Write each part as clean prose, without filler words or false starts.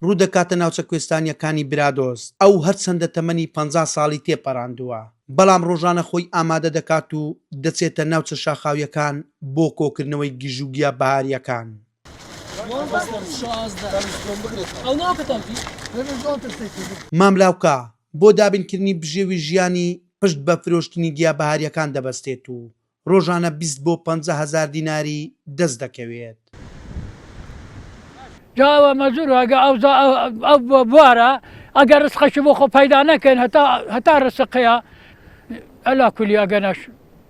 ڕوودەکاتە ناوچە کوێستانیەکانی برادۆست ئەو هەرچەندە تەمەنی 50 ساڵی تێپەڕاندووە بەڵام ڕۆژانە خۆی ئامادە دەکات و دەچێتە ناوچە شاخاویەکان بۆ کۆکردنەوەی گژوگیا بەهاریەکان. ماملاوکە بۆ دابینکردنی بژێوی ژیانی پشت بە فرۆشتنی گیا بەهاریەکان دەبەستێت و ڕۆژانە 20 بۆ 50,000 دیناری دەست دەکەوێت. جاوە مەزور ئەو بوارە ئەگەر ڕسقەشی بۆ خۆ پەیدا نەکەن هەتا ڕسقەیە ئەلا کولی ئەگەنەش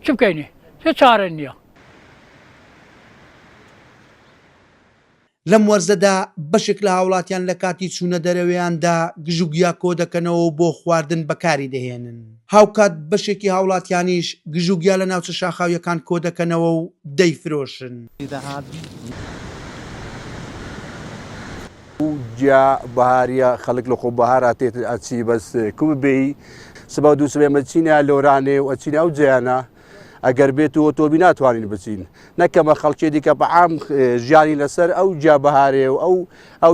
چ بکەینێ چه چارە نییە. لەم وەرزەدا بەشێک لە هاوڵاتیان لە کاتی چوونە دەرەوەیاندا گژوگیا کۆ دەکەنەوە بۆ خواردن بەکاری دەهێنن. هاوکات بەشێکی هاوڵاتیانیش گژوگیا لە ناوچە شاخاویەکان کۆ دەکەنەوە و دەیفرۆشن. جا بەهاریە خەڵک لە خۆ بەهارا تێت ئەچی بەس کوب بێی سبا دوو سبێمە چینە لۆرانێ و ئەچینە ئەو جیانە ئەگەر بێت و تۆبی ناتوانین بچین نەکەمە خەڵکی دیکە بە عام ژیانی لەسەر ئەو جا بەهارێ و ئەو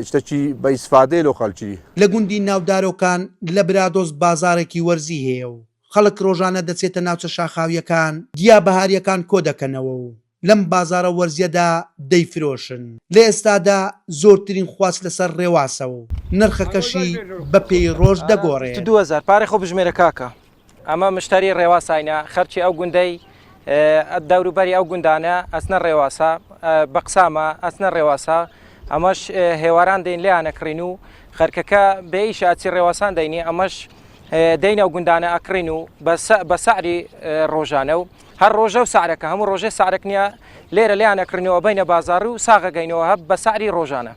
شتەکی بە ئیسفادەی لۆ خەڵکی لە گوندی ناودارۆکان لە برادۆست بازارێکی وەرزی هەیە و خەڵک ڕۆژانە دەچێتە ناوچە شاخاویەکان گیا بەهاریەکان کۆ دەکەنەوە و لەم بازارە وەرزیەدا دەیفرۆشن. لە ئێستادا زۆرترین خواست لەسەر ڕێواسە و نرخەکەشی بە پێی ڕۆژ دەگۆڕێت. 2000 پارەی خۆ بژمێرە کاکە ئەمە مشتری ڕێواساینە خەرچی ئەو گوندەی دەوروبەری ئەو گوندانە ئەسنە ڕێواسا بە قسامە ئەسنە ڕێواسا ئەمەش هێواران دەین لیانەکڕین و خەرکەکە بێئیش ئاچی ڕێواسان دەینی ئەمەش دەینە و گوندانە ئەکڕین و بە سعری ڕۆژانە و هەر ڕۆژە و سعرەکە هەموو ڕۆژێ سعرێک نییە لێرە لیانەکردنەوە بینە بازار و ساغەگەینەوە هەب بە سعری ڕۆژانە.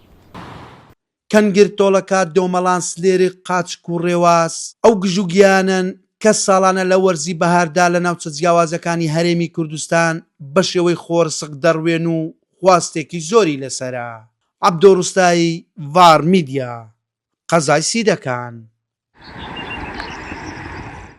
کەنگر تۆڵەکە دۆمەڵان سلێری قاچک و ڕێواز ئەو گژوگیانن کە ساڵانە لە وەرزی بەهاردا لە ناوچە جیاوازەکانی هەرێمی کوردستان بە شێوەی خۆرسق دەڕوێن و خواستێکی زۆری لەسەرە. عەبدۆڕوستایی، ڤار میدیا، قەزای سیدەکان.